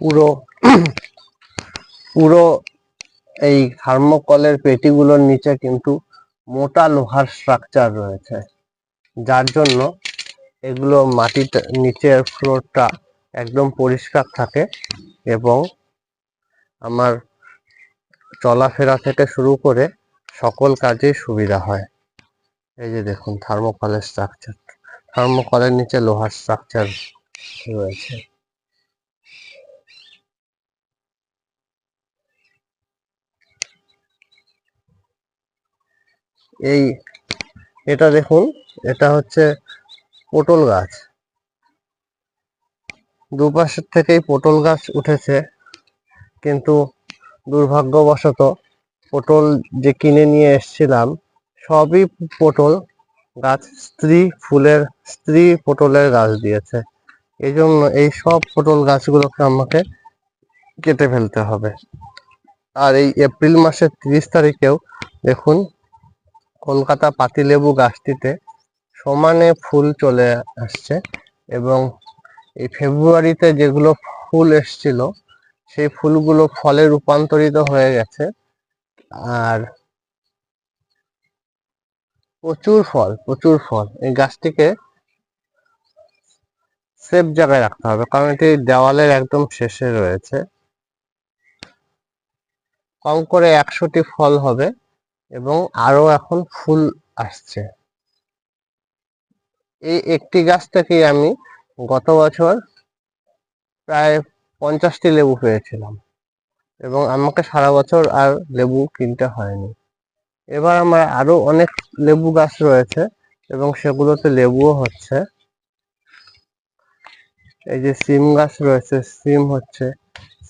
পুরো পুরো এই থার্মোকলের পেটিগুলোর নিচে কিন্তু মোটা লোহার স্ট্রাকচার রয়েছে, যার জন্য এগুলো মাটিতে নিচের ফ্লোরটা একদম পরিষ্কার থাকে এবং আমার চলাফেরা থেকে শুরু করে সকল কাজেই সুবিধা হয়। এই যে দেখুন থার্মোকলের স্ট্রাকচার, থার্মোকলের নিচে লোহার স্ট্রাকচার রয়েছে। এটা দেখুন, এটা হচ্ছে পটল গাছ। দুপাশের থেকেই পটল গাছ উঠেছে, কিন্তু দুর্ভাগ্যবশত পটল যে কিনে নিয়ে এসেছিলাম সবই পটল গাছ স্ত্রী পটলের গাছ দিয়েছে। এই জন্য এই সব পটল গাছগুলোকে আমাকে কেটে ফেলতে হবে। আর এই এপ্রিল মাসের 30 তারিখেও দেখুন কলকাতা পাতিলেবু গাছটিতে সমানে ফুল চলে আসছে, এবং এই ফেব্রুয়ারিতে যেগুলো ফুল এসছিল সেই ফুলগুলো ফলে রূপান্তরিত হয়ে গেছে। আর প্রচুর ফল। এই গাছটিকে সেফ জায়গায় রাখতে হবে, কারণ এটি দেওয়ালের একদম শেষে রয়েছে। কম করে 100টি ফল হবে এবং আরো এখন ফুল আসছে। এই একটি গাছ থেকেই আমি গত বছর প্রায় 50টি লেবু পেয়েছিলাম, এবং আমাকে সারা বছর আর লেবু কিনতে হয়নি। এবার আমার আরো অনেক লেবু গাছ রয়েছে এবং সেগুলোতে লেবুও হচ্ছে। এই যে সিম গাছ রয়েছে, সিম হচ্ছে,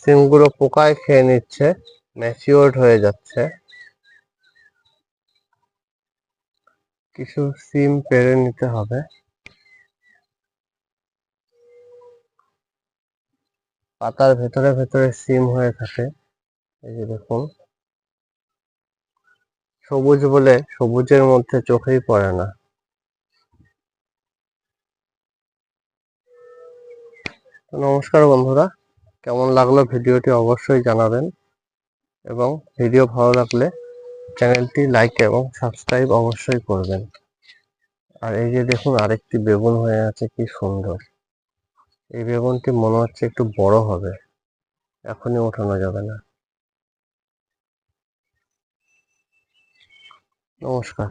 সিমগুলো পোকায় খেয়ে নিচ্ছে, ম্যাচিওরড হয়ে যাচ্ছে। কিছু সিম পেড়ে নিতে হবে। পাতার ভেতরে ভেতরে সিম হয়ে থাকে। এই যে দেখুন, সবুজ বলে সবুজের মধ্যে চোখেই পড়ে না। তো নমস্কার বন্ধুরা, কেমন লাগলো ভিডিওটি অবশ্যই জানাবেন, এবং ভিডিও ভালো লাগলে চ্যানেলটি লাইক এবং সাবস্ক্রাইব অবশ্যই করবেন। আর এই যে দেখুন আরেকটি বেগুন হয়ে আছে, কি সুন্দর। এই বেগুনটি মনে হচ্ছে একটু বড় হবে, এখনই ওঠানো যাবে না। নমস্কার।